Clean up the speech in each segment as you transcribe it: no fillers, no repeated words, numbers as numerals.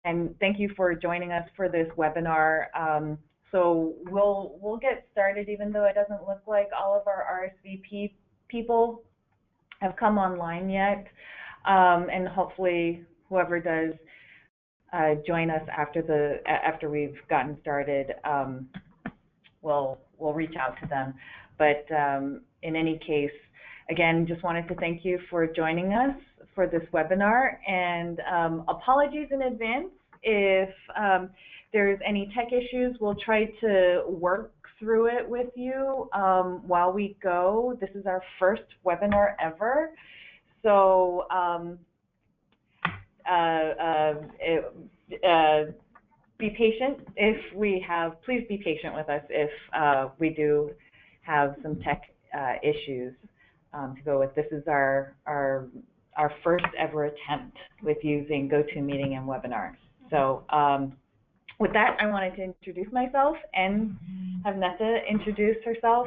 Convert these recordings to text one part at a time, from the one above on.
and thank you for joining us for this webinar. So we'll get started, even though it doesn't look like all of our RSVP people have come online yet, and hopefully whoever does join us after we've gotten started, we'll reach out to them. But in any case, again, just wanted to thank you for joining us for this webinar, and apologies in advance if there's any tech issues. We'll try to work through it with you while we go. This is our first webinar ever, so be patient if we have, please be patient with us if we do have some tech issues to go with. This is our first ever attempt with using GoToMeeting and webinars. So with that, I wanted to introduce myself and have Netta introduce herself.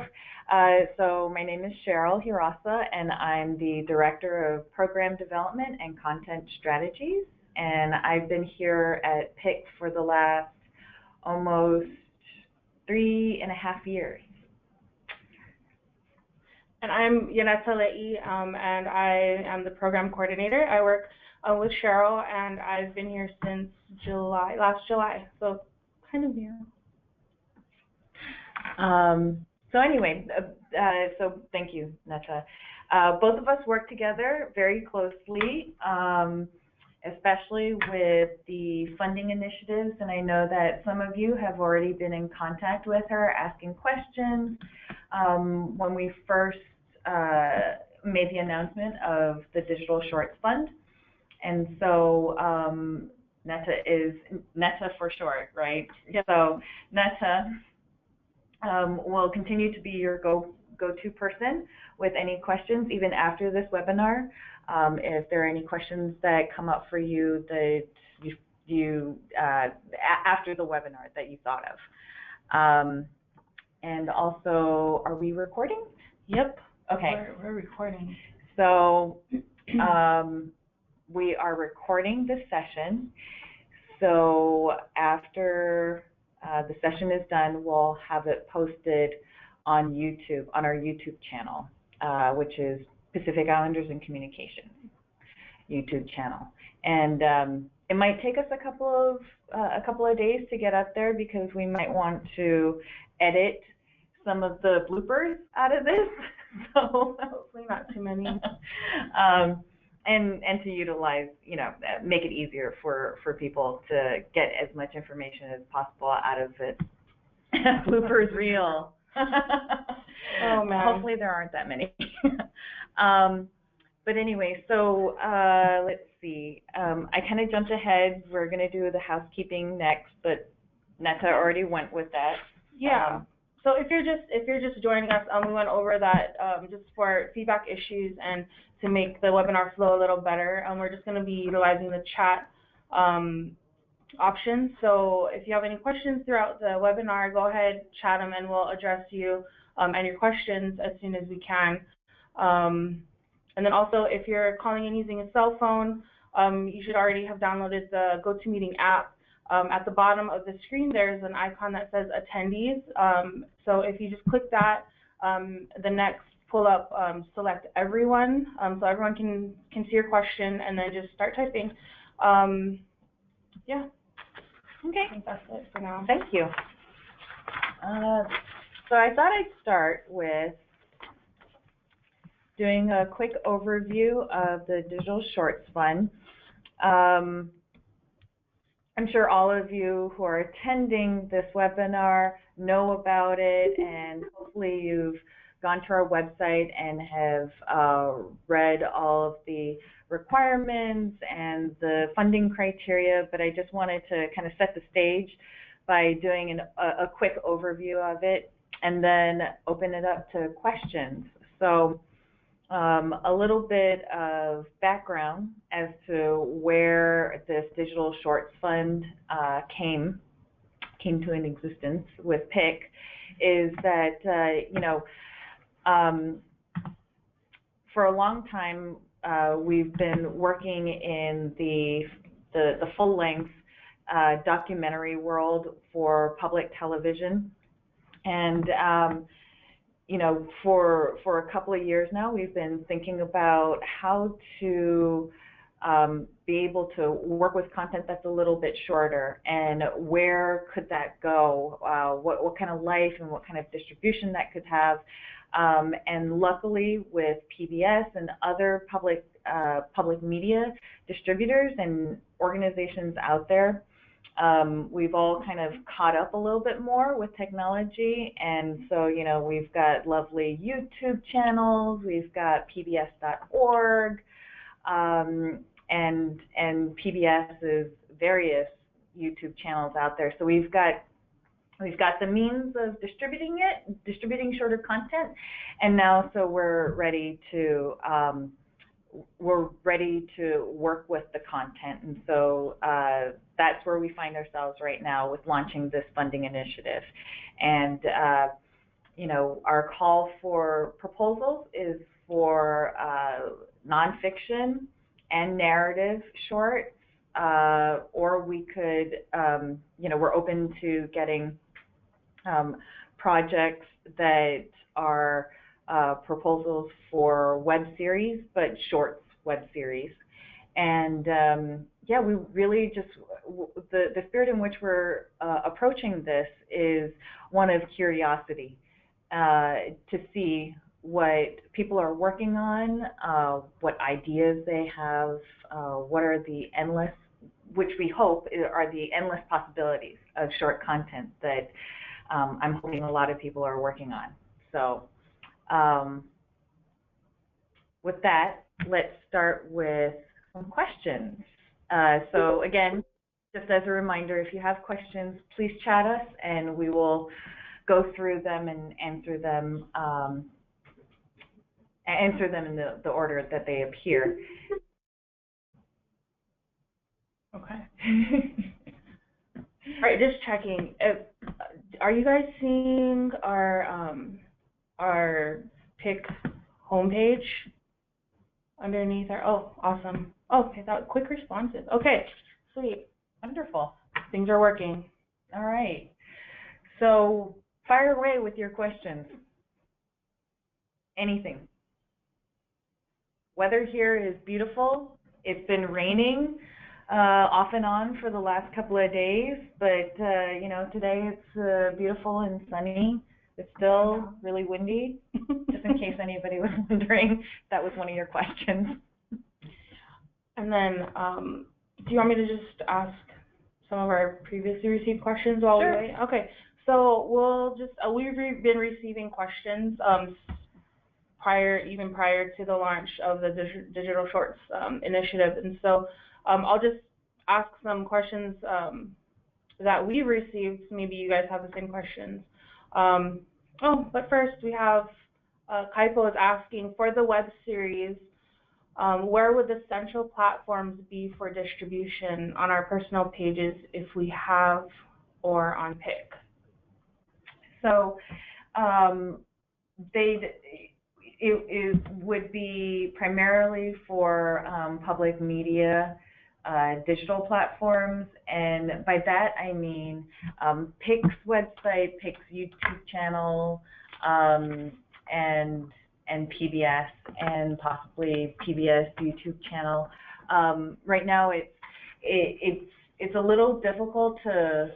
So my name is Cheryl Hirasa, and I'm the Director of Program Development and Content Strategies. And I've been here at PIC for the last almost 3.5 years. And I'm Ianeta, and I am the Program Coordinator. I work with Cheryl, and I've been here since last July, so kind of new. So anyway, so thank you, Netta. Both of us work together very closely, especially with the funding initiatives, and I know that some of you have already been in contact with her, asking questions. When we first made the announcement of the Digital Shorts Fund, and so Netta is Netta for short, right? Yep. So Netta will continue to be your go-to person with any questions, even after this webinar. If there are any questions that come up for you that you after the webinar that you thought of. And also, are we recording? Yep. Okay. We're recording. So we are recording this session. So after the session is done, we'll have it posted on YouTube, on our YouTube channel, which is Pacific Islanders in Communication YouTube channel. And it might take us a couple of days to get up there, because we might want to edit some of the bloopers out of this. So hopefully not too many. And to utilize, make it easier for people to get as much information as possible out of it. Bloopers reel. Oh man. Hopefully there aren't that many. But anyway, so let's see. I kind of jumped ahead. We're going to do the housekeeping next, but Netta already went with that. Yeah. So if you're just joining us, we went over that just for feedback issues and to make the webinar flow a little better. We're just going to be utilizing the chat option. So if you have any questions throughout the webinar, go ahead, chat them, and we'll address you and your questions as soon as we can. And then also, if you're calling in using a cell phone, you should already have downloaded the GoToMeeting app. At the bottom of the screen, there's an icon that says attendees. So if you just click that, the next pull-up select everyone, so everyone can see your question, and then just start typing. Yeah. Okay. I think that's it for now. Thank you. So I thought I'd start with doing a quick overview of the Digital Shorts Fund. I'm sure all of you who are attending this webinar know about it, and hopefully you've gone to our website and have read all of the requirements and the funding criteria, but I just wanted to kind of set the stage by doing a quick overview of it and then open it up to questions. So a little bit of background as to where this Digital Shorts Fund came to an existence with PIC is that, for a long time, we've been working in the full-length documentary world for public television. And you know, for a couple of years now, we've been thinking about how to be able to work with content that's a little bit shorter, and where could that go, what kind of life and what kind of distribution that could have. And luckily, with PBS and other public media distributors and organizations out there, we've all kind of caught up a little bit more with technology. And so, you know, we've got lovely YouTube channels, we've got pbs.org, and PBS's various YouTube channels out there. So we've got the means of distributing shorter content, and now so we're ready to work with the content. And so that's where we find ourselves right now with launching this funding initiative. And you know, our call for proposals is for nonfiction and narrative shorts, or we could, you know, we're open to getting projects that are proposals for web series, but shorts web series. And yeah, we really just, the spirit in which we're approaching this is one of curiosity, to see what people are working on, what ideas they have, what are the endless, which we hope are the endless possibilities of short content that I'm hoping a lot of people are working on. So with that, let's start with some questions. So again, just as a reminder, if you have questions, please chat us and we will go through them and answer them in the order that they appear. Okay. All right, just checking. Are you guys seeing our PIC homepage underneath our? Oh, awesome. Oh, okay, that quick responses. Okay, sweet, Wonderful. things are working. All right. So fire away with your questions. Anything. Weather here is beautiful. It's been raining off and on for the last couple of days, but you know, today it's beautiful and sunny. It's still really windy, just in case anybody was wondering if that was one of your questions. And then, do you want me to just ask some of our previously received questions while Sure. we wait? Okay, so we'll just, we've been receiving questions even prior to the launch of the Digital Shorts initiative. And so I'll just ask some questions that we received. Maybe you guys have the same questions. But first we have Kaipo is asking, for the web series, where would the central platforms be for distribution, on our personal pages if we have, or on PIC? So it would be primarily for public media digital platforms, and by that I mean PIC's website, PIC's YouTube channel, and PBS, and possibly PBS YouTube channel. Right now it's a little difficult to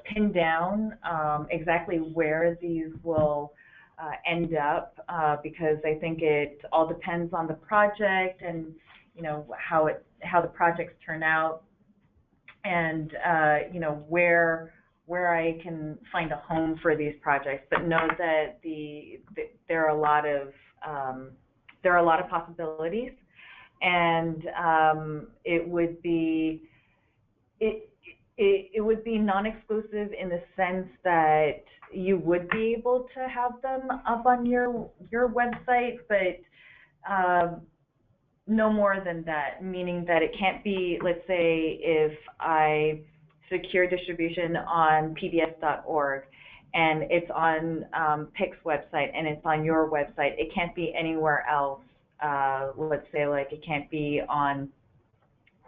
pin down exactly where these will end up, because I think it all depends on the project and, you know, how the projects turn out, and you know, where I can find a home for these projects. But know that there are a lot of possibilities, and it would be non-exclusive in the sense that you would be able to have them up on your website, but no more than that, meaning that it can't be, let's say, if I secure distribution on pbs.org and it's on PIC's website and it's on your website, it can't be anywhere else. Let's say, like, it can't be on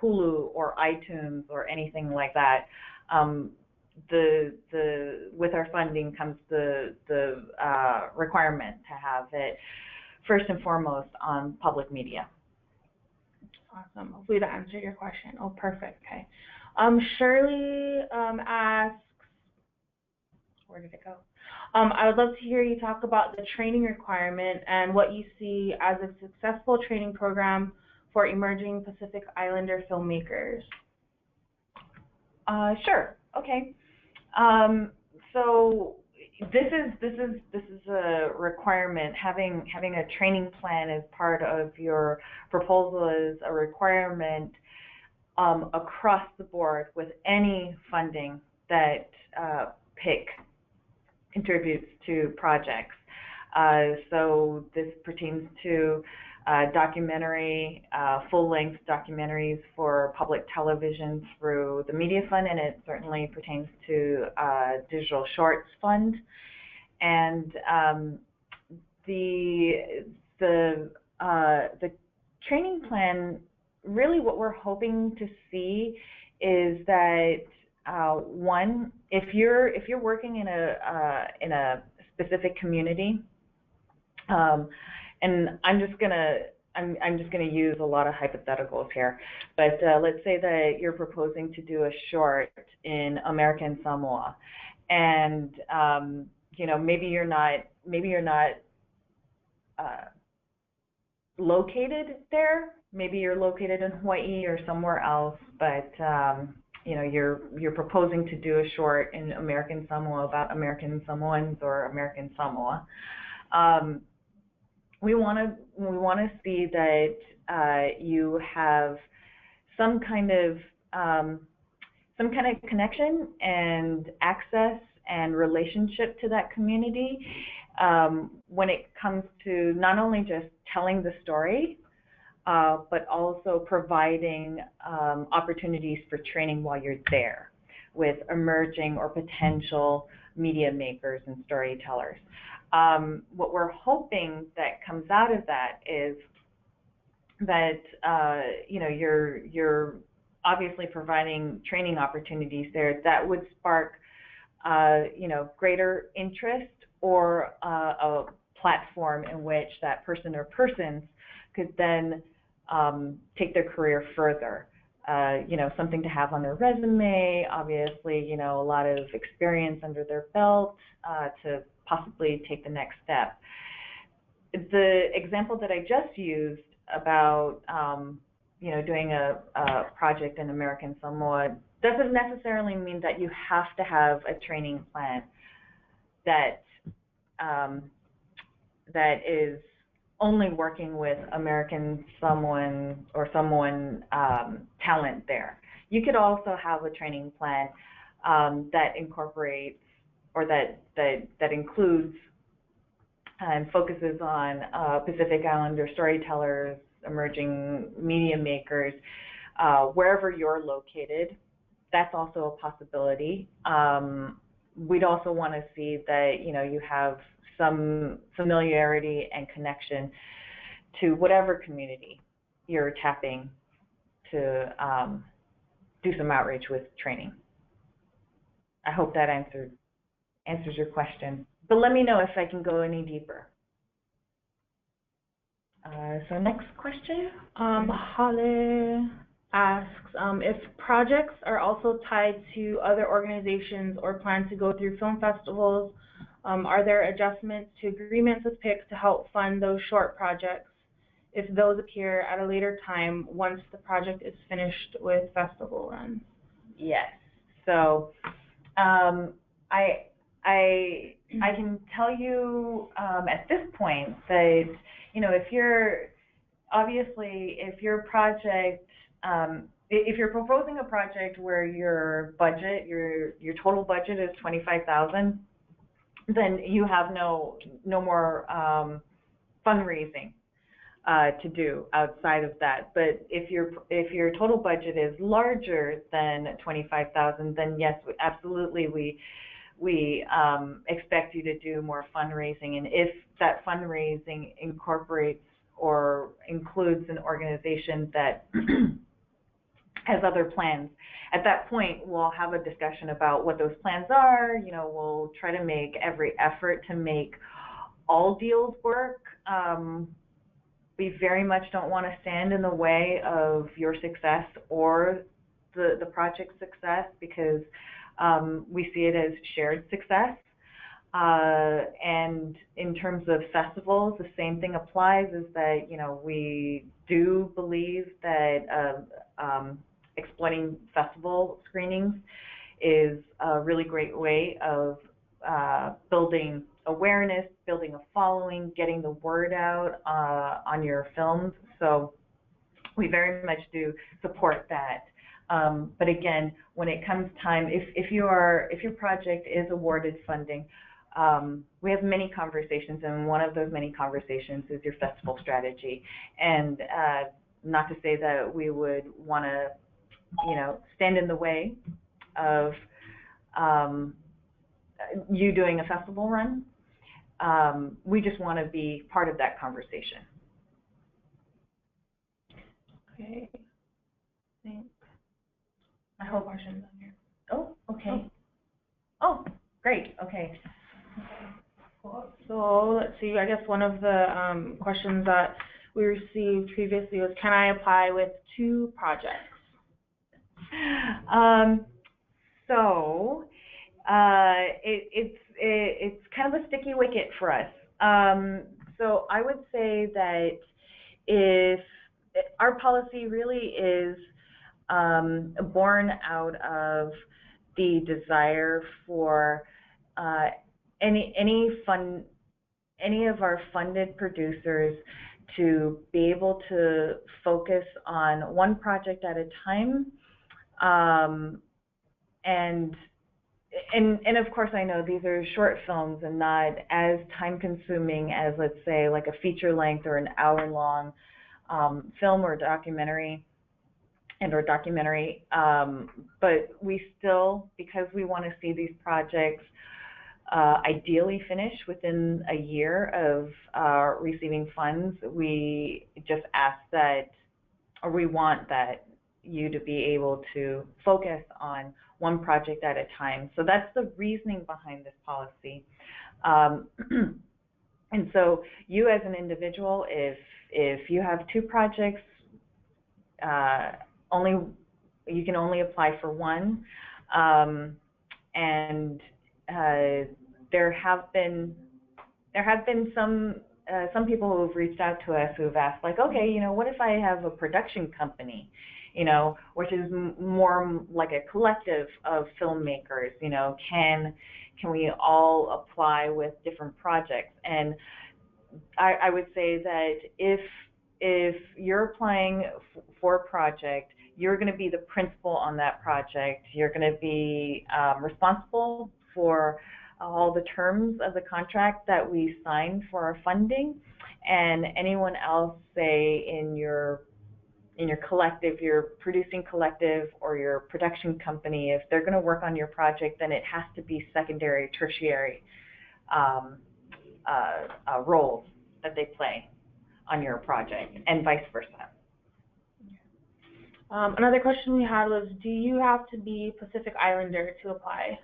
Hulu or iTunes or anything like that. With our funding comes the requirement to have it first and foremost on public media. Awesome. Hopefully that answered your question. Oh, perfect. Okay. Shirley asks, where did it go? I would love to hear you talk about the training requirement and what you see as a successful training program for emerging Pacific Islander filmmakers. Sure. Okay. So this is a requirement. Having a training plan as part of your proposal is a requirement across the board with any funding that PIC contributes to projects. So this pertains to documentary, full-length documentaries for public television through the Media Fund, and it certainly pertains to Digital Shorts Fund. And the training plan, really what we're hoping to see is that one, if you're working in a specific community, and I'm just gonna use a lot of hypotheticals here, but let's say that you're proposing to do a short in American Samoa, and you know, maybe you're not located there. Maybe you're located in Hawaii or somewhere else, but you know, you're proposing to do a short in American Samoa about American Samoans or American Samoa. We want to see that you have some kind of connection and access and relationship to that community when it comes to not only just telling the story, but also providing opportunities for training while you're there with emerging or potential media makers and storytellers. What we're hoping that comes out of that is that you know, you're obviously providing training opportunities there that would spark you know, greater interest or a platform in which that person or persons could then take their career further. You know, something to have on their resume, obviously, you know, a lot of experience under their belt to possibly take the next step. The example that I just used about, you know, doing a project in American Samoa doesn't necessarily mean that you have to have a training plan that that is only working with American Samoan or Samoan talent there. You could also have a training plan that incorporates or that includes and focuses on Pacific Islander storytellers, emerging media makers, wherever you're located. That's also a possibility. We'd also want to see that, you know, you have some familiarity and connection to whatever community you're tapping to do some outreach with training. I hope that answers your question, but let me know if I can go any deeper. So next question. Hale asks if projects are also tied to other organizations or plan to go through film festivals, are there adjustments to agreements with PIC to help fund those short projects if those appear at a later time once the project is finished with festival runs? Yes. So I can tell you at this point that, you know, if your project, if you're proposing a project where your budget, your total budget is $25,000, then you have no more fundraising to do outside of that. But if your total budget is larger than $25,000, then yes, absolutely, we expect you to do more fundraising. And if that fundraising incorporates or includes an organization that has other plans. At that point, we'll have a discussion about what those plans are. You know, we'll try to make every effort to make all deals work. We very much don't want to stand in the way of your success or the project's success, because we see it as shared success. And in terms of festivals, the same thing applies, is that, you know, we do believe that exploiting festival screenings is a really great way of building awareness, building a following, getting the word out on your films. So we very much do support that. But again, when it comes time, if your project is awarded funding, we have many conversations, and one of those many conversations is your festival strategy. And not to say that we would want to, you know, stand in the way of you doing a festival run. We just want to be part of that conversation. Okay. Thanks. I have questions on here. Oh, okay. Oh, great. Okay. Cool. So let's see. I guess one of the questions that we received previously was, can I apply with 2 projects? It's kind of a sticky wicket for us. So I would say that if our policy really is born out of the desire for any of our funded producers to be able to focus on one project at a time. And of course, I know these are short films and not as time-consuming as, let's say, like a feature-length or an hour-long film or documentary, but we still, because we want to see these projects ideally finish within a year of receiving funds, we just ask that, or we want that you to be able to focus on one project at a time. So that's the reasoning behind this policy. And so you as an individual, if you have 2 projects, you can only apply for one. And there have been some people who have reached out to us who have asked, like, okay, you know, what if I have a production company, you know, which is more like a collective of filmmakers, you know, can we all apply with different projects? And I would say that if you're applying for a project, you're going to be the principal on that project. You're going to be responsible for all the terms of the contract that we signed for our funding, and anyone else, say in your collective, your producing collective or your production company, if they're going to work on your project, then it has to be secondary, tertiary roles that they play on your project, and vice versa. Another question we had was, do you have to be Pacific Islander to apply?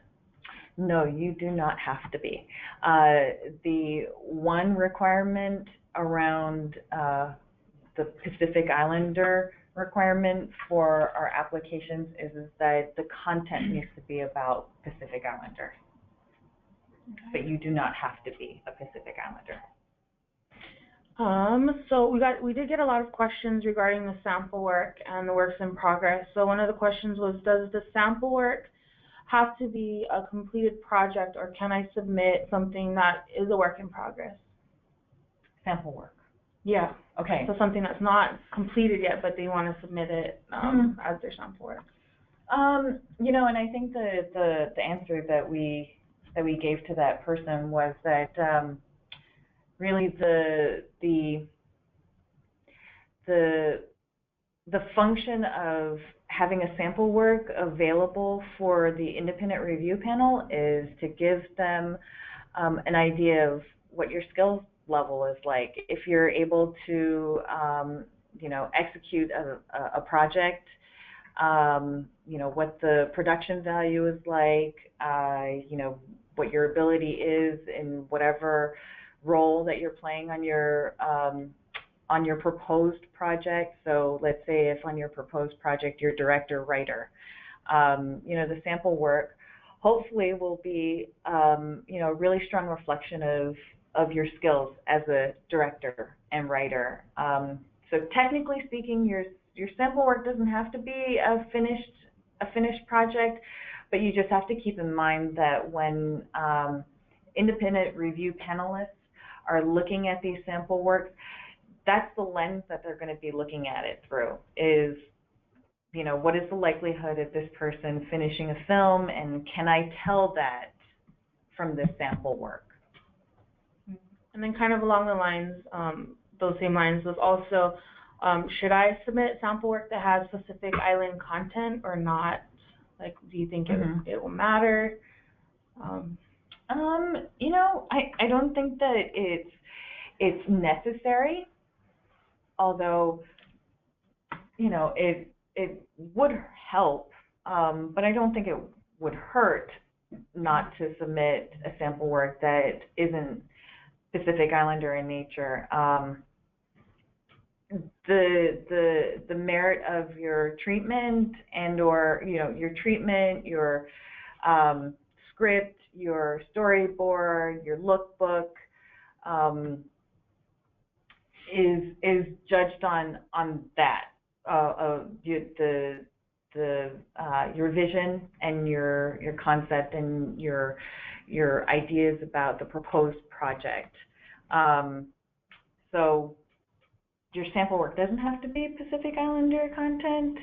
No, you do not have to be. The one requirement around the Pacific Islander requirement for our applications is that the content needs to be about Pacific Islanders. Okay. But you do not have to be a Pacific Islander. So we did get a lot of questions regarding the sample work and the works in progress. So one of the questions was, does the sample work have to be a completed project, or can I submit something that is a work in progress? Sample work. Yeah. Okay. So something that's not completed yet, but they want to submit it as their sample work. You know, and I think the answer that we gave to that person was that really the function of having a sample work available for the independent review panel is to give them an idea of what your skills level is like. If you're able to, you know, execute a project you know, what the production value is like, you know, what your ability is in whatever role that you're playing on your proposed project. So let's say if on your proposed project you're director, writer, you know, the sample work hopefully will be, you know, a really strong reflection of your skills as a director and writer. So technically speaking, your sample work doesn't have to be a finished project, but you just have to keep in mind that when independent review panelists are looking at these sample works, that's the lens that they're going to be looking at it through, is, you know, what is the likelihood of this person finishing a film, and can I tell that from this sample work? And then kind of along the lines, those same lines, was also, should I submit sample work that has specific island content or not? Like, do you think it will matter? You know, I don't think that it's necessary, although, you know, it would help, but I don't think it would hurt not to submit a sample work that isn't Pacific Islander in nature. The merit of your treatment and/or, you know, your treatment, your script, your storyboard, your lookbook is judged on that. Your vision and your concept and your ideas about the proposed project. So your sample work doesn't have to be Pacific Islander content.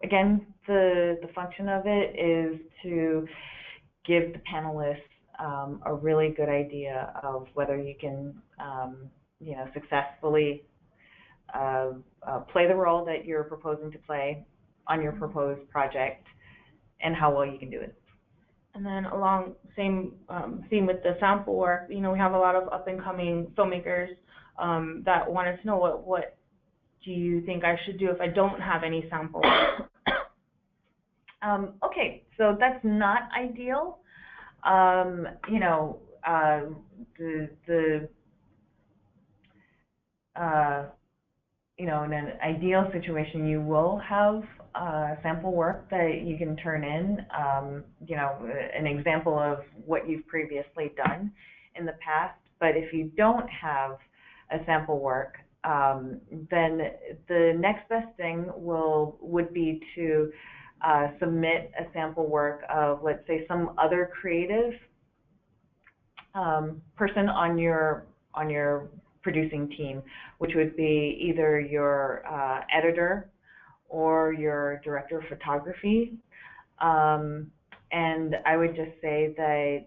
Again, the function of it is to give the panelists a really good idea of whether you can, you know, successfully play the role that you're proposing to play on your proposed project, and how well you can do it. And then along same theme with the sample work, you know, we have a lot of up-and-coming filmmakers that wanted to know what do you think I should do if I don't have any sample work? Okay, so that's not ideal. You know, you know, in an ideal situation, you will have sample work that you can turn in, you know, an example of what you've previously done in the past. But if you don't have a sample work, then the next best thing would be to submit a sample work of, let's say, some other creative person on your producing team, which would be either your editor or your director of photography. And I would just say that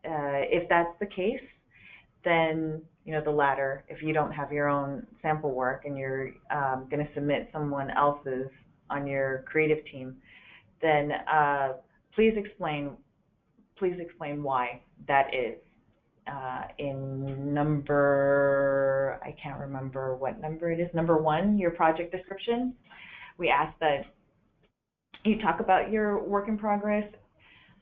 if that's the case, then, you know, the latter, if you don't have your own sample work and you're going to submit someone else's on your creative team, then please explain why that is. In number, I can't remember what number it is, number 1, your project description, we ask that you talk about your work in progress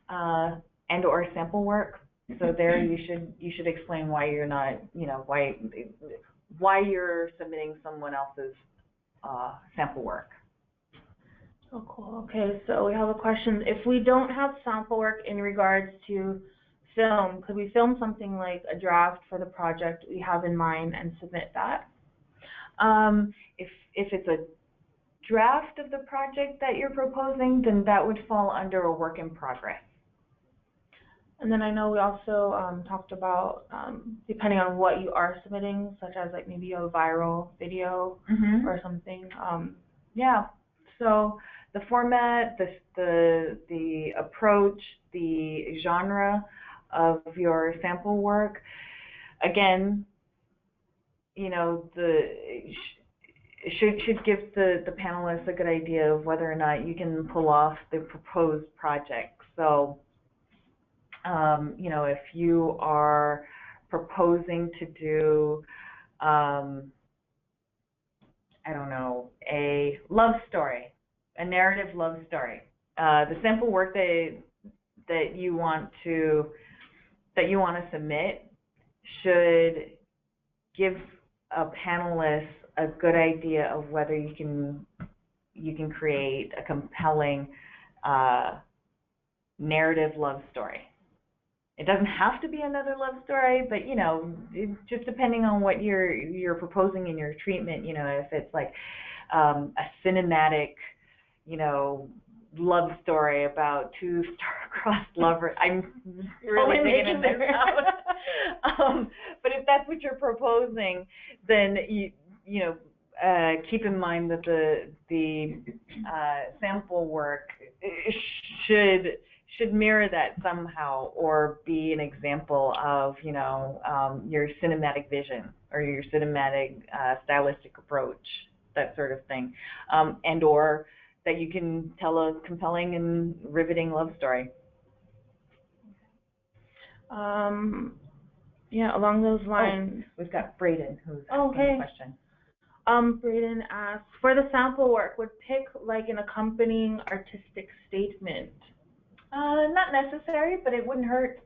and or sample work. So there you should explain why you're not, you know, why you're submitting someone else's sample work. Oh, cool. Okay, so we have a question. If we don't have sample work in regards to film, could we film something like a draft for the project we have in mind and submit that? If it's a draft of the project that you're proposing, then that would fall under a work in progress. And then I know we also talked about, depending on what you are submitting, such as like maybe a viral video or something. Yeah. So the format, the approach, the genre of your sample work, again, you know, should give the panelists a good idea of whether or not you can pull off the proposed project. So, you know, if you are proposing to do, I don't know, a love story, a narrative love story. The sample work that you want to submit should give a panelist a good idea of whether you can create a compelling narrative love story. It doesn't have to be another love story, but just depending on what you're proposing in your treatment, if it's like a cinematic, love story about two star-crossed lovers. I'm really making this out. But if that's what you're proposing, then keep in mind that the sample work should mirror that somehow, or be an example of your cinematic vision or your cinematic stylistic approach, that sort of thing, and or that you can tell a compelling and riveting love story. Yeah, along those lines. Oh, we've got Braden who's asking a question. Braden asks, for the sample work, would pick like an accompanying artistic statement? Not necessary, but it wouldn't hurt.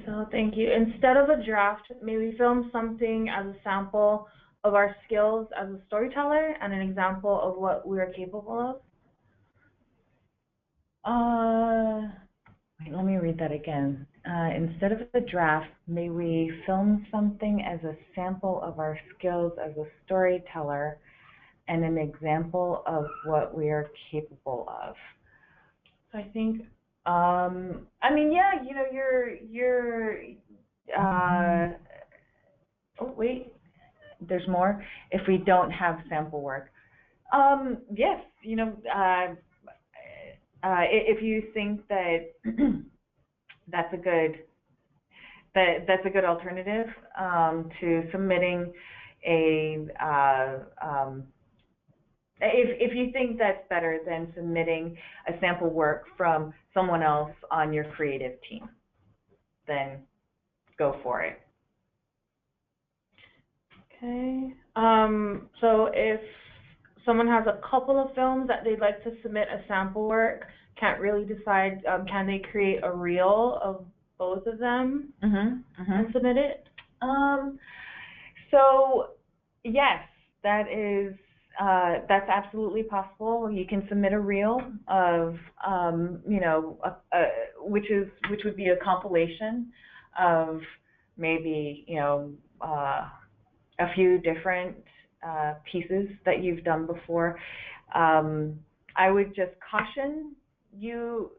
So thank you. Instead of a draft, may we film something as a sample of our skills as a storyteller and an example of what we are capable of? Wait, let me read that again. Instead of a draft, may we film something as a sample of our skills as a storyteller and an example of what we are capable of. So I think, I mean, yeah, oh wait, there's more. If we don't have sample work, yes, if you think that that's a good alternative to submitting a if you think that's better than submitting a sample work from someone else on your creative team, then go for it. Okay. So if someone has a couple of films that they'd like to submit a sample work, can't really decide, can they create a reel of both of them and submit it? So yes, that's absolutely possible. You can submit a reel of which would be a compilation of maybe a few different pieces that you've done before. I would just caution you,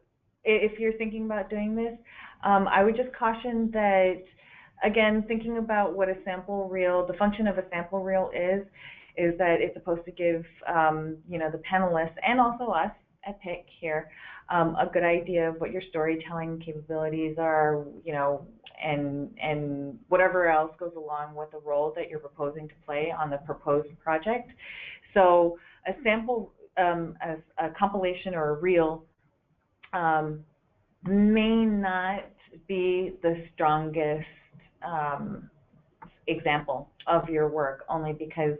if you're thinking about doing this, I would just caution that, again, thinking about what a sample reel, the function of a sample reel is that it's supposed to give the panelists and also us at PIC here a good idea of what your storytelling capabilities are, and whatever else goes along with the role that you're proposing to play on the proposed project. So a sample, a compilation or a reel may not be the strongest example of your work, only because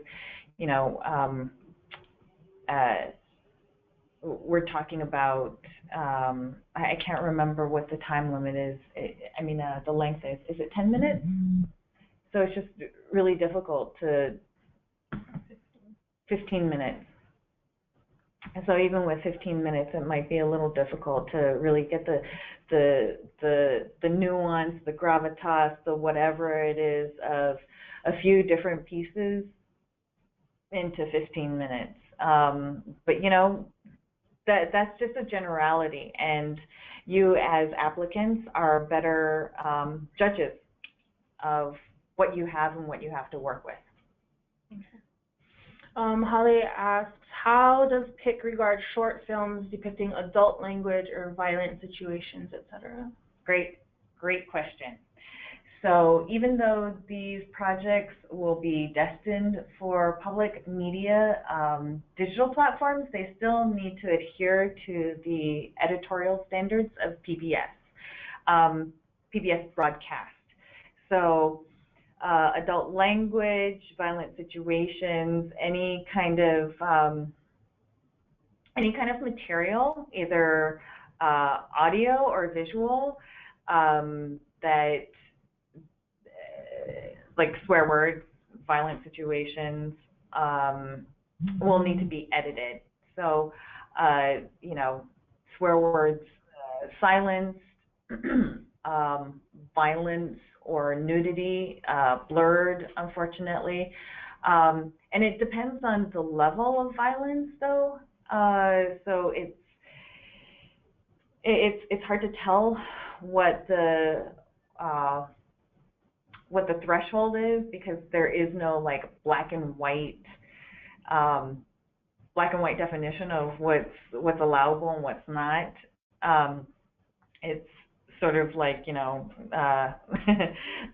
we're talking about, I can't remember what the time limit is. The length is it 10 minutes? So it's just really difficult to 15 minutes. And so even with 15 minutes, it might be a little difficult to really get the nuance, the gravitas, the whatever it is of a few different pieces into 15 minutes. But that's just a generality, and you as applicants are better judges of what you have and what you have to work with. Holly asks, how does PIC regard short films depicting adult language or violent situations, etc.? Great question. So even though these projects will be destined for public media digital platforms, they still need to adhere to the editorial standards of PBS broadcast. So adult language, violent situations, any kind of material, either audio or visual, that like swear words, violent situations, will need to be edited. So, you know, swear words, silence, violence or nudity, blurred, unfortunately. And it depends on the level of violence, though. So it's hard to tell what the threshold is, because there is no like black and white definition of what's allowable and what's not. It's sort of like, you know,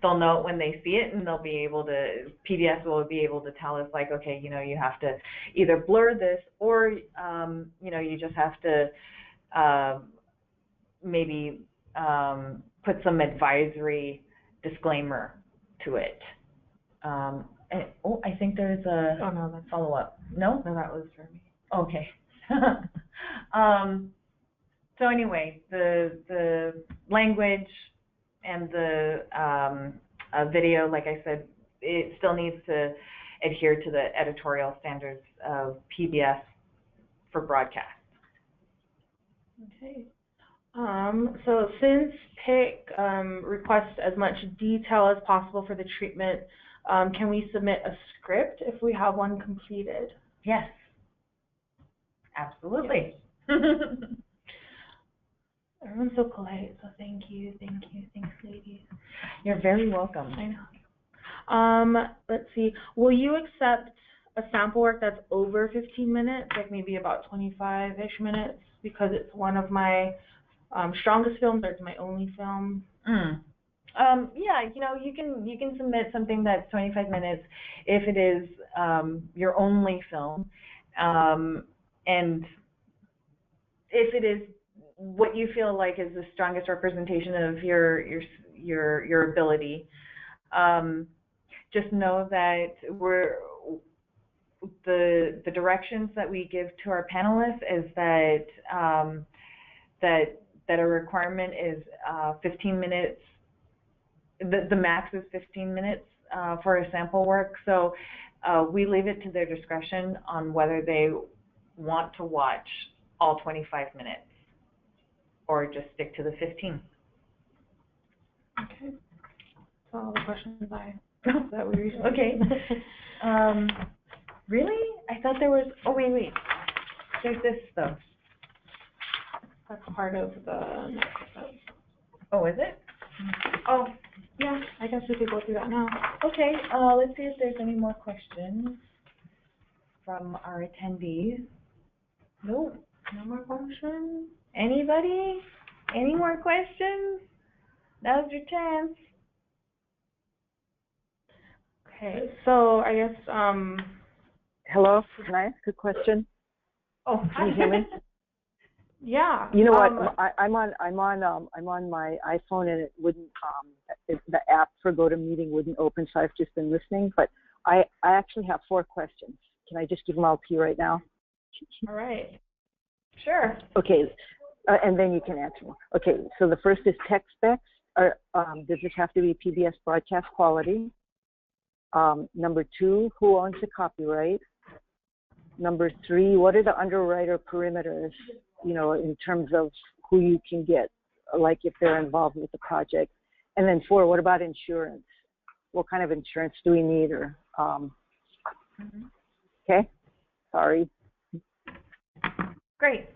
they'll know it when they see it, and they'll be able to, PBS will be able to tell us, like, okay, you know, you have to either blur this, or you know, you just have to maybe put some advisory disclaimer to it. And, oh, I think there's a follow-up. No? No, that was for me. Okay. So anyway, the language and the video, like I said, it still needs to adhere to the editorial standards of PBS for broadcast. Okay. So since PIC requests as much detail as possible for the treatment, can we submit a script if we have one completed? Yes. Absolutely. Yes. Everyone's so polite, so thank you, thanks, ladies. You're very welcome. I know. Let's see. Will you accept a sample work that's over 15 minutes, like maybe about 25-ish minutes, because it's one of my strongest films, or it's my only film? Yeah, you know, you can submit something that's 25 minutes if it is your only film, and if it is what you feel like is the strongest representation of your ability. Just know that the directions that we give to our panelists is that that a requirement is 15 minutes. The max is 15 minutes for a sample work. So we leave it to their discretion on whether they want to watch all 25 minutes or just stick to the 15. Okay. That's all the questions that we received. Okay. Really? I thought there was, oh, wait. There's this, though. That's part of the next step. Oh, is it? Oh, yeah, I guess we could go through that now. Okay, let's see if there's any more questions from our attendees. Nope. No more questions? Anybody? Any more questions? Now's your chance. Okay, so I guess, Hello, can I ask a question? Oh, can you hear me? Yeah. You know what? I'm on my iPhone, and it wouldn't. The app for GoToMeeting wouldn't open, so I've just been listening. But I actually have 4 questions. Can I just give them all to you right now? All right. Sure. Okay, and then you can answer them. Okay, so the first is tech specs. Does this have to be PBS broadcast quality? Number 2, who owns the copyright? Number 3, what are the underwriter perimeters, you know, in terms of who you can get, like if they're involved with the project? And then 4, what about insurance? What kind of insurance do we need? Or okay, sorry. Great.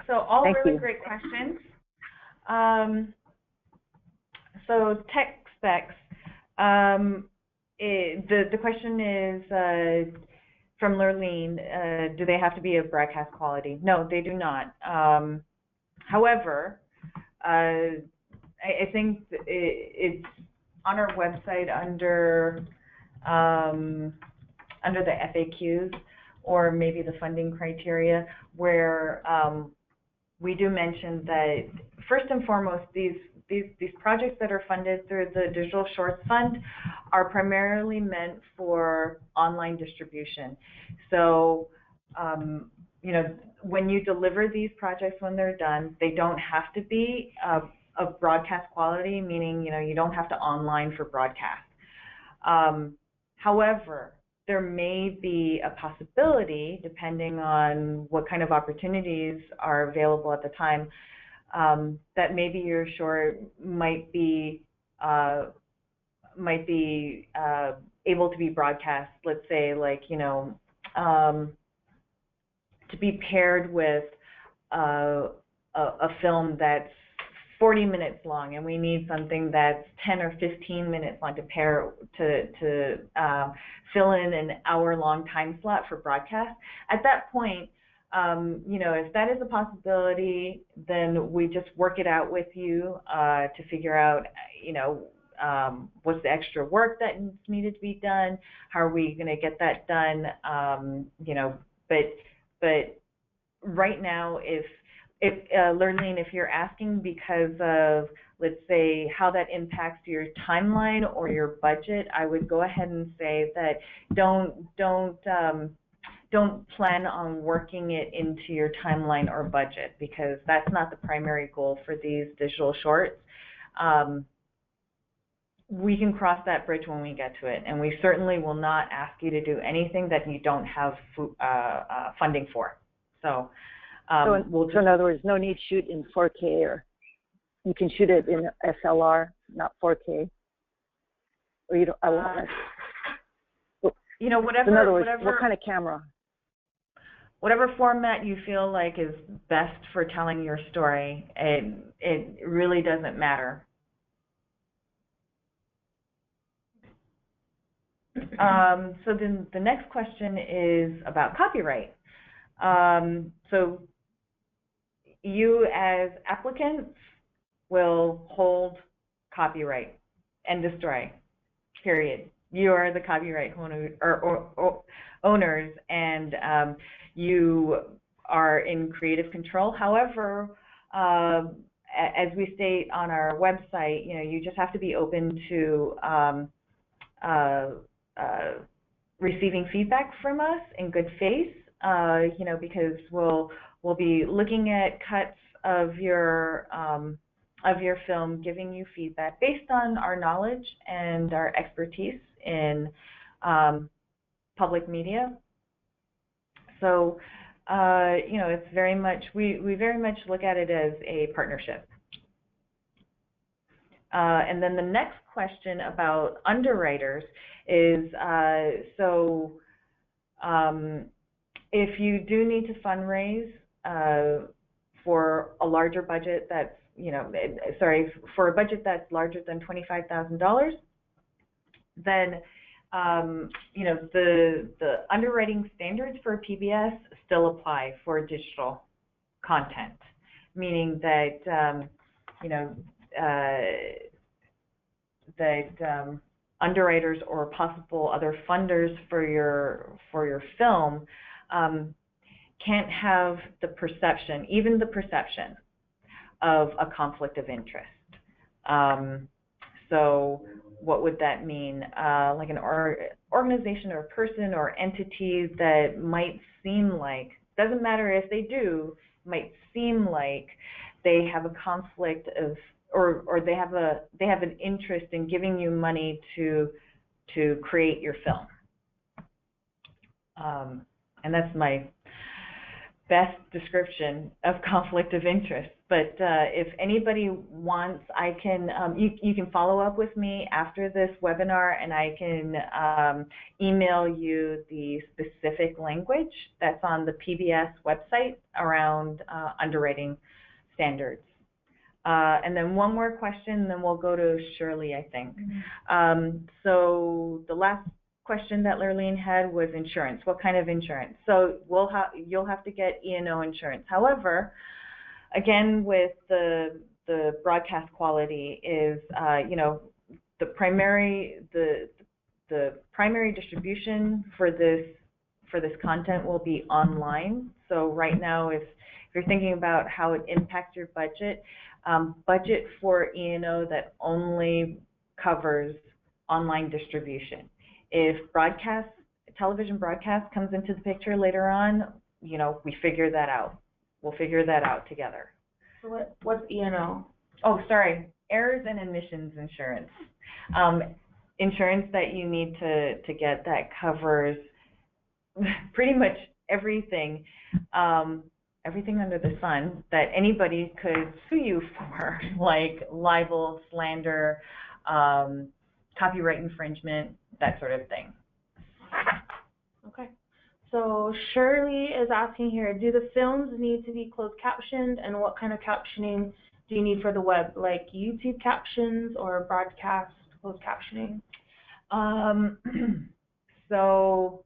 So all Thank really you. great questions. So tech specs. The question is from Lurleen, do they have to be of broadcast quality? No, they do not. However, I think it's on our website under the FAQs, or maybe the funding criteria, where we do mention that first and foremost, these these projects that are funded through the Digital Shorts Fund are primarily meant for online distribution. So, you know, when you deliver these projects, when they're done, they don't have to be of broadcast quality, meaning, you know, you don't have to online for broadcast. However, there may be a possibility, depending on what kind of opportunities are available at the time, that maybe your short might be able to be broadcast. Let's say, like, you know, to be paired with a film that's 40 minutes long, and we need something that's 10 or 15 minutes long to pair to fill in an hour-long time slot for broadcast. At that point, you know, if that is a possibility, then we just work it out with you to figure out, you know, what's the extra work that needed to be done, how are we going to get that done, you know, but right now, if Lurleen, if you're asking because of, let's say, how that impacts your timeline or your budget, I would go ahead and say that don't plan on working it into your timeline or budget, because that's not the primary goal for these digital shorts. We can cross that bridge when we get to it, and we certainly will not ask you to do anything that you don't have funding for. So. So in other words, no need to shoot in 4K, or you can shoot it in SLR, not 4K. Or you don't. I won't. You know, whatever. In other words, whatever, what kind of camera? Whatever format you feel like is best for telling your story. It really doesn't matter. So then the next question is about copyright. So you as applicants will hold copyright and destroy, period. You are the copyright owners, and you are in creative control. However, as we state on our website, you know, you just have to be open to receiving feedback from us in good faith. You know, because we'll be looking at cuts of your film, giving you feedback based on our knowledge and our expertise in public media. So, you know, it's very much, we very much look at it as a partnership. And then the next question about underwriters is, if you do need to fundraise for a larger budget that's, you know, for a budget that's larger than $25,000, then, you know, the underwriting standards for PBS still apply for digital content, meaning that, you know, underwriters or possible other funders for your film can't have the perception, even the perception, of a conflict of interest. So what would that mean? Like an organization or person or entity that might seem like, doesn't matter if they do, might seem like they have a conflict of, or they have an interest in giving you money to create your film. And that's my best description of conflict of interest. But if anybody wants, I can, you can follow up with me after this webinar, and I can email you the specific language that's on the PBS website around underwriting standards. And then one more question, then we'll go to Shirley, I think. Mm-hmm. So the last question that Lurleen had was insurance. What kind of insurance? So you'll have to get E&O insurance. However, again, with the broadcast quality is, you know, the primary distribution for this for this content will be online. So right now, if you're thinking about how it impacts your budget, budget for E&O that only covers online distribution. If television broadcast comes into the picture later on, you know, we figure that out. We'll figure that out together. So what's E&O? Oh, sorry, errors and omissions insurance. Insurance that you need to get that covers pretty much everything, everything under the sun that anybody could sue you for, like libel, slander, copyright infringement, that sort of thing. Okay. So Shirley is asking here, do the films need to be closed captioned, and what kind of captioning do you need for the web, like YouTube captions or broadcast closed captioning? So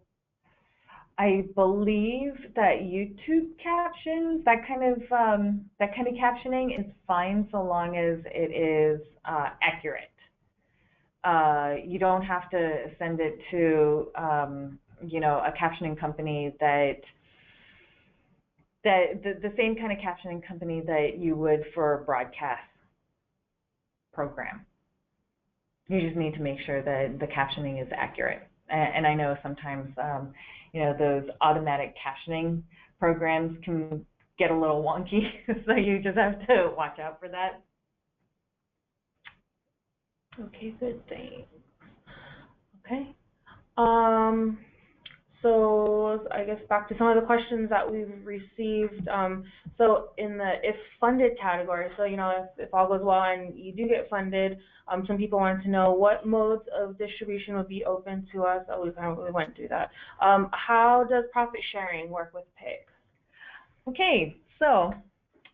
I believe that YouTube captions, that kind of captioning is fine so long as it is accurate. You don't have to send it to you know, a captioning company that the same kind of captioning company that you would for a broadcast program. You just need to make sure that the captioning is accurate. And I know sometimes, you know, those automatic captioning programs can get a little wonky, so you just have to watch out for that. Okay, good, thanks. Okay. So I guess back to some of the questions that we've received. So in the if funded category, so you know, if all goes well and you do get funded, some people wanted to know what modes of distribution would be open to us. Oh, we went through that. How does profit sharing work with PIC? Okay, so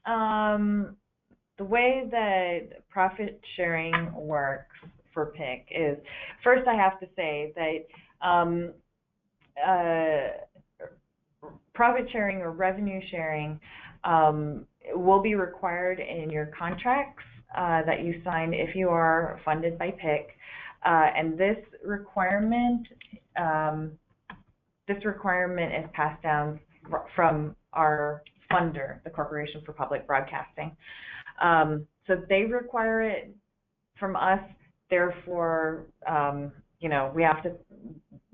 the way that profit sharing works for PIC is, first I have to say that profit sharing or revenue sharing will be required in your contracts that you sign if you are funded by PIC, and this requirement is passed down from our funder, the Corporation for Public Broadcasting. So they require it from us, therefore you know,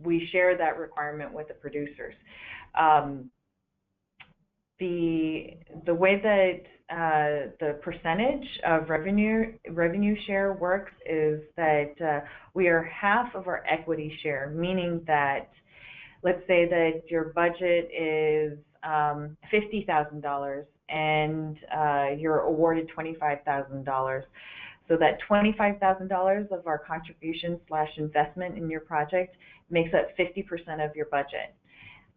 we share that requirement with the producers. The way that the percentage of revenue share works is that we are half of our equity share, meaning that, let's say that your budget is $50,000 and you're awarded $25,000. So that $25,000 of our contribution / investment in your project makes up 50% of your budget.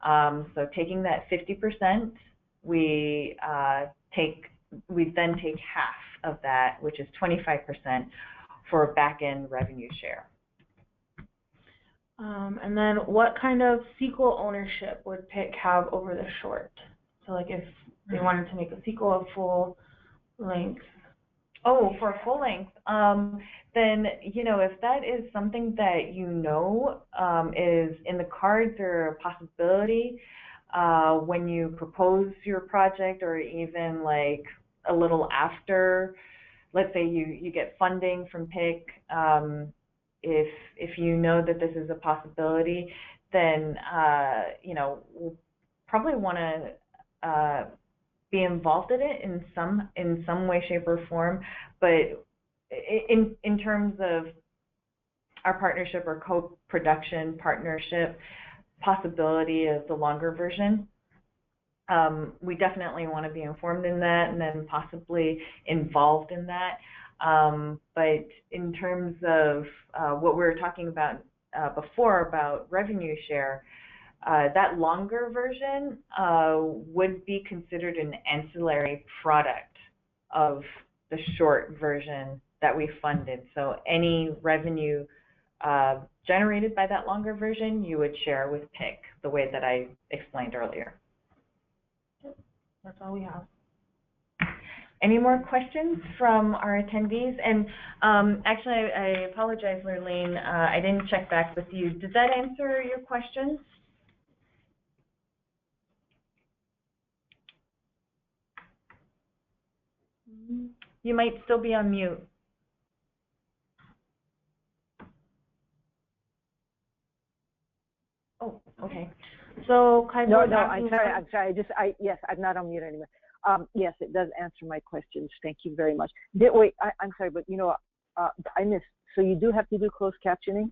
So taking that 50%, we then take half of that, which is 25%, for back-end revenue share. And then what kind of sequel ownership would PIC have over the short? So like if they wanted to make a sequel of full length. Oh, for full length, then, you know, if that is something that you know is in the cards or a possibility when you propose your project, or even like a little after, let's say you get funding from PIC, if you know that this is a possibility, then, you know, we'll probably want to be involved in it in some way, shape, or form. But in terms of our partnership or co-production partnership possibility of the longer version, we definitely want to be informed in that and then possibly involved in that. But in terms of what we were talking about before about revenue share, that longer version would be considered an ancillary product of the short version that we funded. So any revenue generated by that longer version, you would share with PIC, the way that I explained earlier. That's all we have. Any more questions from our attendees? And actually, I apologize, Lurleen, I didn't check back with you. Did that answer your questions? You might still be on mute. Oh, okay. So No, I'm sorry. Yes, I'm not on mute anymore. Yes, it does answer my questions. Thank you very much. Wait, I'm sorry, but I missed. So you do have to do closed captioning?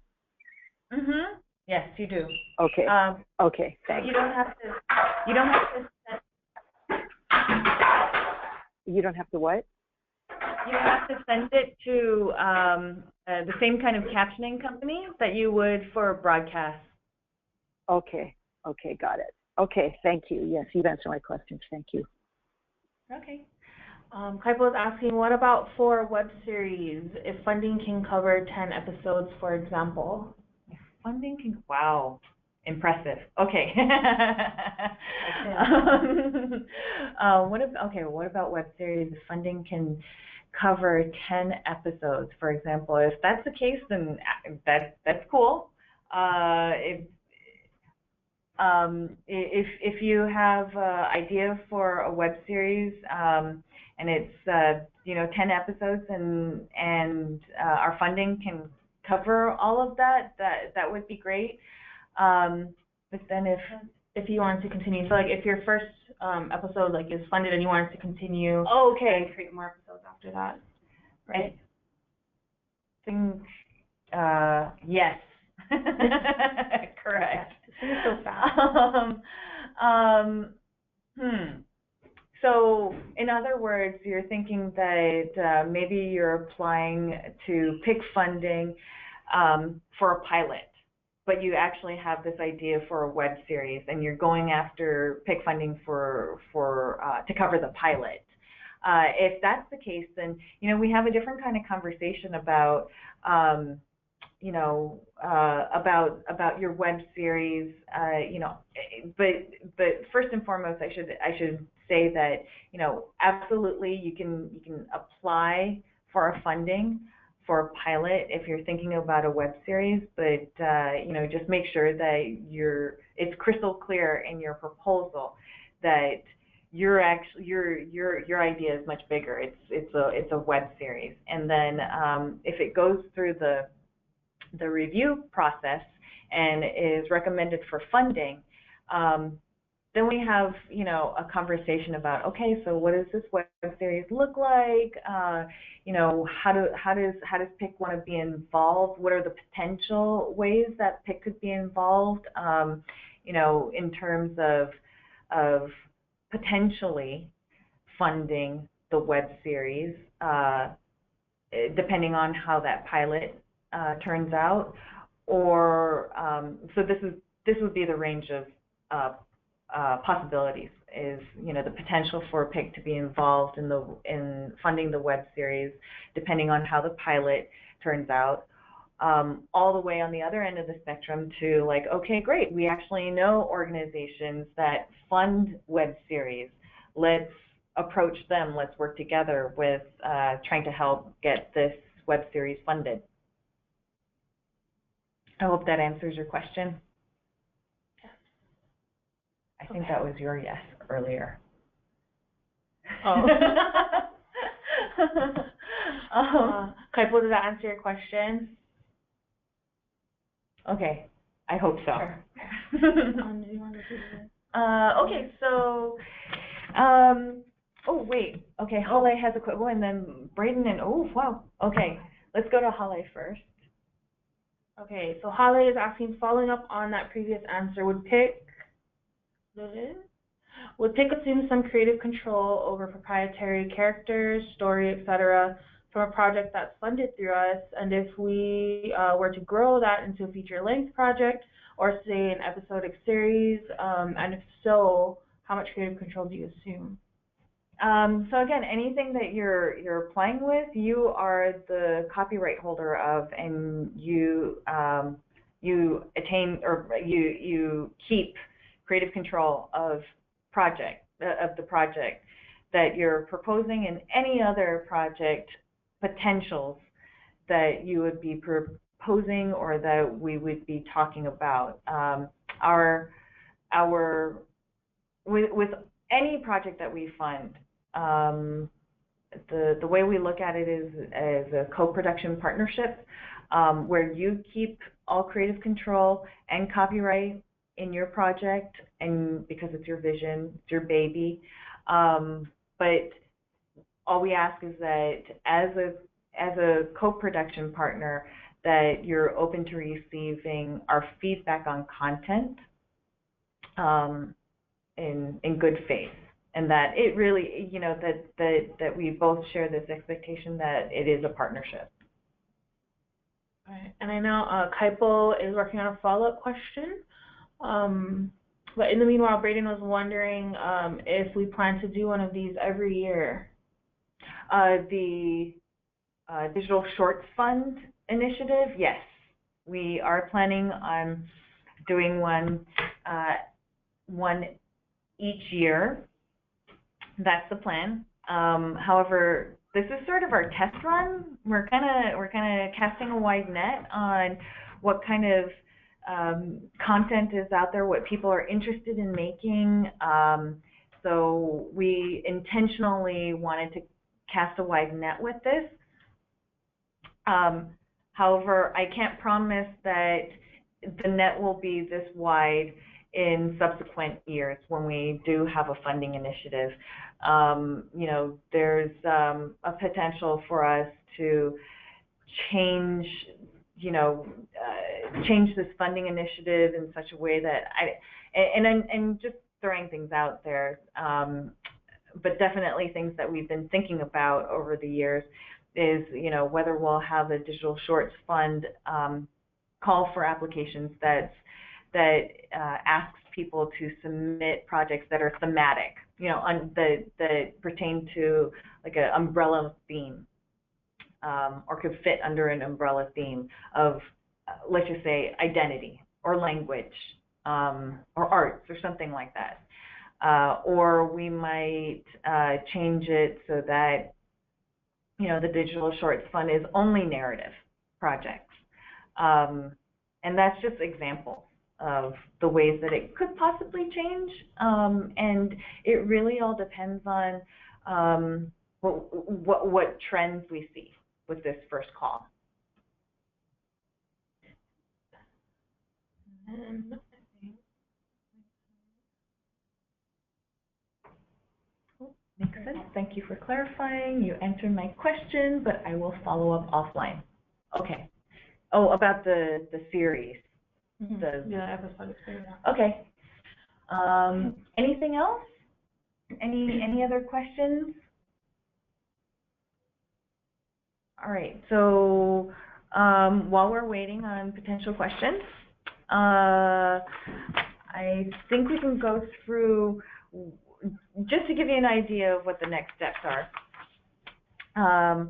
Mm-hmm. Yes, you do. Okay. Okay. Thanks. You don't have to. You don't have to. You don't have to what? You have to send it to the same kind of captioning company that you would for broadcast. Okay. Okay, got it. Okay, thank you. Yes, you've answered my questions. Thank you. Okay. Kaipo is asking, what about for web series, if funding can cover 10 episodes, for example? If funding can, wow, impressive. Okay. What about web series? If funding can cover 10 episodes, for example. If that's the case, then that's cool. If you have an idea for a web series and it's 10 episodes and our funding can cover all of that would be great. But then if you want to continue, so like if your first episode like is funded and you want to continue, okay, and create more episodes after that, I right? think yes. Correct. You're so fast. So, in other words, you're thinking that maybe you're applying to pick funding for a pilot, but you actually have this idea for a web series, and you're going after pick funding for to cover the pilot. If that's the case, then we have a different kind of conversation about about your web series, but first and foremost, I should say that, absolutely you can apply for a funding for a pilot if you're thinking about a web series, but just make sure that it's crystal clear in your proposal that your idea is much bigger. It's a web series, and then if it goes through the review process and is recommended for funding, then we have a conversation about, okay, so what does this web series look like? How does PIC want to be involved? What are the potential ways that PIC could be involved? In terms of potentially funding the web series, depending on how that pilot turns out, or so this would be the range of possibilities. Is the potential for PIC to be involved in funding the web series, depending on how the pilot turns out, all the way on the other end of the spectrum to like, okay, great, we actually know organizations that fund web series. Let's approach them. Let's work together with trying to help get this web series funded. I hope that answers your question. I think that was your yes earlier. Oh. Kaipo, did that answer your question? Okay, I hope so. Sure. Okay, so, oh wait, okay, Hale has a quick one, and then Braden and, oh wow, okay, let's go to Hale first. Okay, so Hale is asking, following up on that previous answer, would PIC assume some creative control over proprietary characters, story, etc., from a project that's funded through us? And if we were to grow that into a feature-length project, or say an episodic series, and if so, how much creative control do you assume? So again, anything that you're playing with, you are the copyright holder of, and you attain, or you keep creative control of the project that you're proposing, and any other project potentials that you would be proposing or that we would be talking about. With any project that we fund, the way we look at it is as a co-production partnership, where you keep all creative control and copyright in your project, and because it's your vision, it's your baby. But all we ask is that as a co-production partner, that you're open to receiving our feedback on content in good faith, and that it really, you know, that we both share this expectation that it is a partnership. Right. And I know Kaipo is working on a follow-up question. But in the meanwhile, Braden was wondering if we plan to do one of these every year. The Digital Shorts Fund initiative, yes. We are planning on doing one each year. That's the plan. However, this is sort of our test run. We're kind of casting a wide net on what kind of content is out there, what people are interested in making. So we intentionally wanted to cast a wide net with this. However, I can't promise that the net will be this wide in subsequent years when we do have a funding initiative. You know, there's a potential for us to change, you know, change this funding initiative in such a way that and just throwing things out there, but definitely things that we've been thinking about over the years is, you know, whether we'll have a Digital Shorts Fund call for applications that asks people to submit projects that are thematic, you know, that pertain to like an umbrella theme, or could fit under an umbrella theme of, let's just say, identity or language, or arts or something like that. Or we might change it so that, you know, the Digital Shorts Fund is only narrative projects. And that's just examples of the ways that it could possibly change. And it really all depends on what trends we see with this first call. Makes sense. Thank you for clarifying. You answered my question, but I will follow up offline. Okay. Oh, about the series. Mm-hmm. Yeah, episode series. Okay. Anything else? Any other questions? All right. So while we're waiting on potential questions, I think we can go through, just to give you an idea of what the next steps are.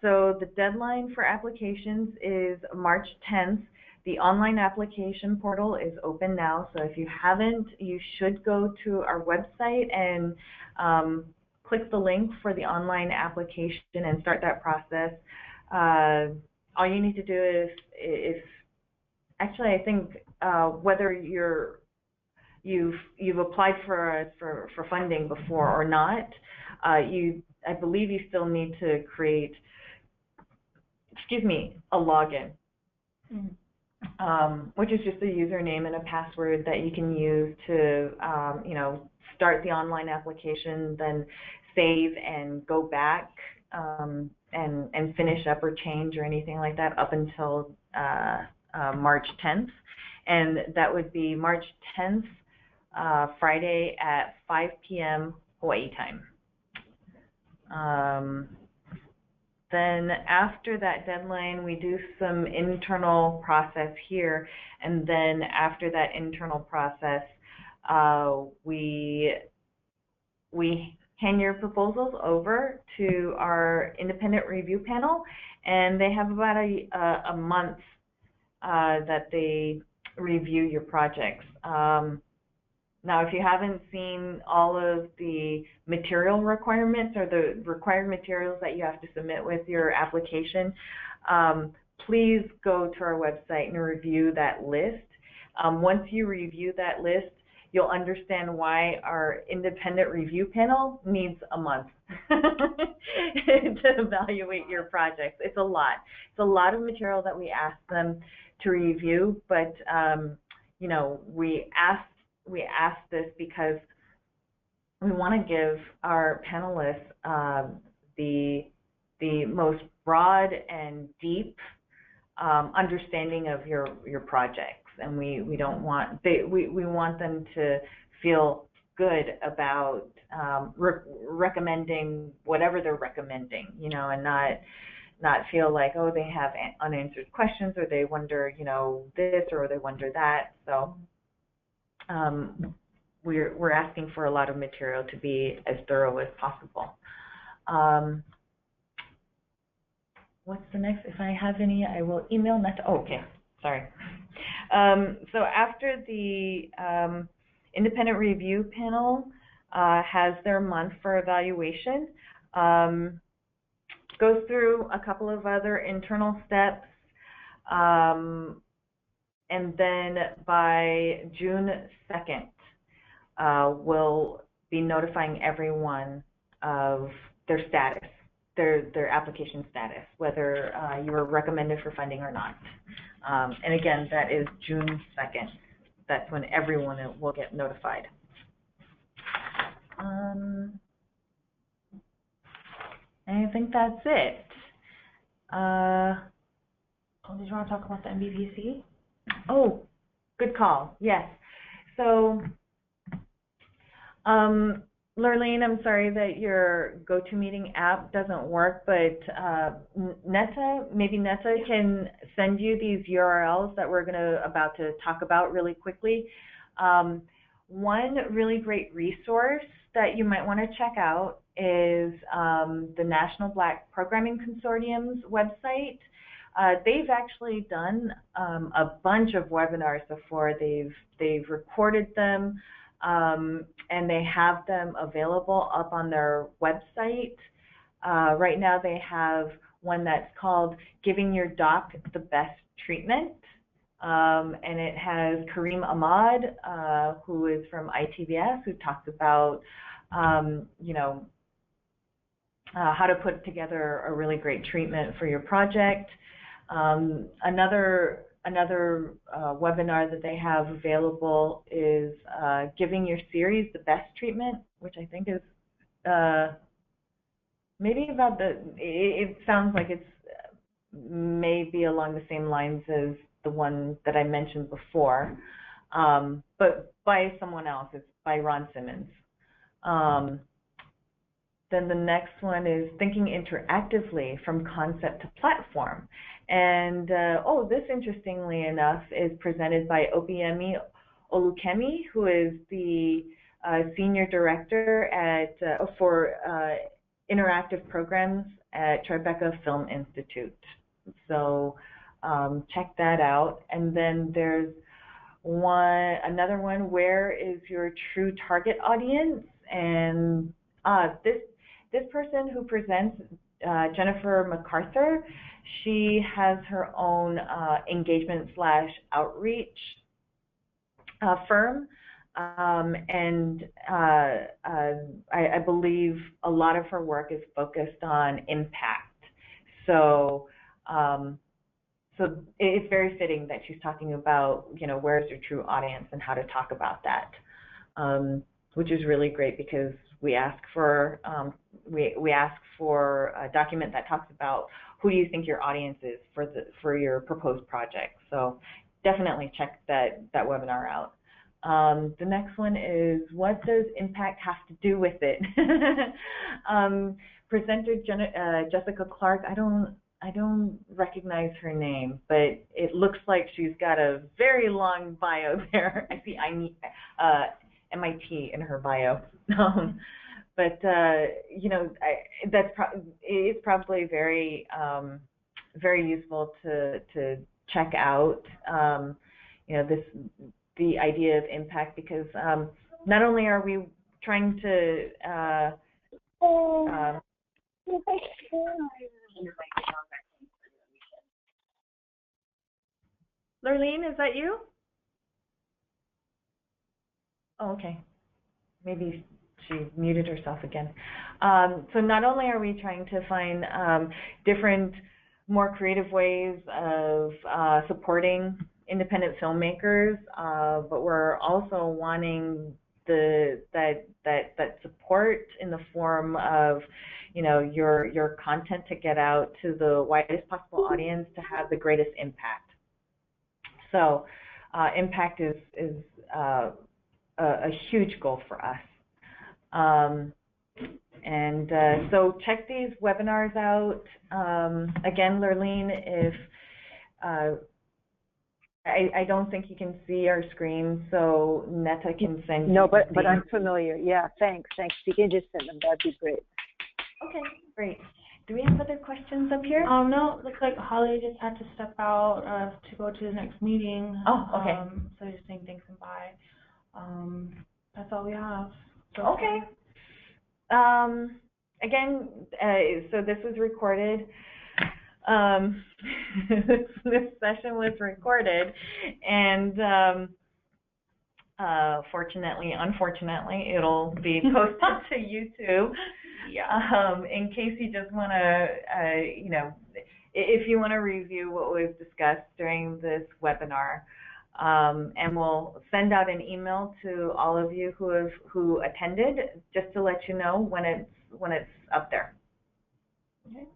So the deadline for applications is March 10th. The online application portal is open now, so if you haven't, you should go to our website and click the link for the online application and start that process. All you need to do is actually, I think whether you've applied for funding before or not, I believe you still need to create, a login. Mm-hmm. Which is just a username and a password that you can use to, you know, start the online application, then save and go back and finish up or change or anything like that up until March 10th. And that would be March 10th, Friday at 5 p.m. Hawaii time. Then after that deadline, we do some internal process here, and then after that internal process, we hand your proposals over to our independent review panel, and they have about a month that they review your projects. Now, if you haven't seen all of the material requirements or the required materials that you have to submit with your application, please go to our website and review that list. Once you review that list, you'll understand why our independent review panel needs a month to evaluate your projects. It's a lot. It's a lot of material that we ask them to review, but you know, we ask this because we want to give our panelists the most broad and deep understanding of your projects, and we don't want we want them to feel good about recommending whatever they're recommending, you know, and not feel like, oh, they have unanswered questions, or they wonder, you know, this, or they wonder that. So we're asking for a lot of material to be as thorough as possible. What's the next? If I have any, I will email Neta. Oh, okay, sorry. So after the independent review panel has their month for evaluation, goes through a couple of other internal steps, and then by June 2nd, we'll be notifying everyone of their status, their application status, whether you were recommended for funding or not. And again, that is June 2nd. That's when everyone will get notified. And I think that's it. Did you want to talk about the NBPC? Oh, good call. Yes. So, Lurleen, I'm sorry that your GoToMeeting app doesn't work, but maybe Neta can send you these URLs that we're about to talk about really quickly. One really great resource that you might want to check out is the National Black Programming Consortium's website. They've actually done a bunch of webinars before. They've recorded them, and they have them available up on their website. Right now they have one that's called Giving Your Doc the Best Treatment, and it has Kareem Ahmad, who is from ITBS, who talks about you know, how to put together a really great treatment for your project. Another webinar that they have available is Giving Your Series the Best Treatment, which I think is maybe about it sounds like it's maybe along the same lines as the one that I mentioned before, but by someone else. It's by Ron Simmons. Then the next one is Thinking Interactively from Concept to Platform. And, this, interestingly enough, is presented by Obiemi Olukemi, who is the Senior Director for Interactive Programs at Tribeca Film Institute. So check that out. And then there's another one, Where is Your True Target Audience? And this person who presents, Jennifer MacArthur, she has her own engagement/outreach firm, and I believe a lot of her work is focused on impact. So so it's very fitting that she's talking about, you know, where's your true audience and how to talk about that, which is really great because we ask for a document that talks about who do you think your audience is for your proposed project. So definitely check that webinar out. The next one is, what does impact have to do with it? Presenter Jessica Clark, I don't recognize her name, but it looks like she's got a very long bio there. I see MIT in her bio. But you know, it's probably very very useful to check out. You know, the idea of impact, because not only are we trying to Lurleen, is that you? Oh, okay. Maybe she muted herself again. So not only are we trying to find different, more creative ways of supporting independent filmmakers, but we're also wanting that support in the form of, you know, your content to get out to the widest possible audience to have the greatest impact. So impact is a huge goal for us. So check these webinars out. Again, Lurleen, if I don't think you can see our screen, so Netta can send you. No, but I'm familiar. Yeah, thanks. You can just send them. That'd be great. Okay, great. Do we have other questions up here? No, looks like Holly just had to step out to go to the next meeting. Oh, okay. So just saying thanks and bye. That's all we have. So okay. Again, so this was recorded. This session was recorded, and unfortunately, it'll be posted to YouTube. Yeah. In case you just want to, you know, if you want to review what was discussed during this webinar, and we'll send out an email to all of you who attended, just to let you know when it's up there. Okay.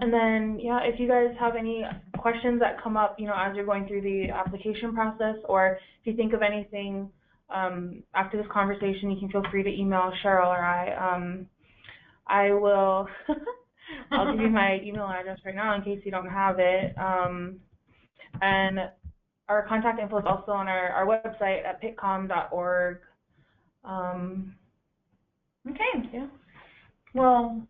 And then, yeah, if you guys have any questions that come up, you know, as you're going through the application process, or if you think of anything after this conversation, you can feel free to email Cheryl or I will, I'll give you my email address right now in case you don't have it. And our contact info is also on our website at pitcom.org. Okay. Yeah. Well,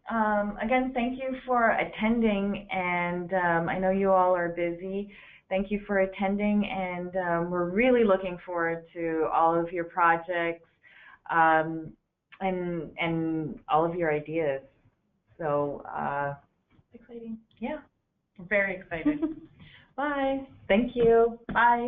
again, thank you for attending, and I know you all are busy. Thank you for attending, and we're really looking forward to all of your projects and all of your ideas. So, Exciting. Yeah, we're very excited. Bye. Thank you. Bye.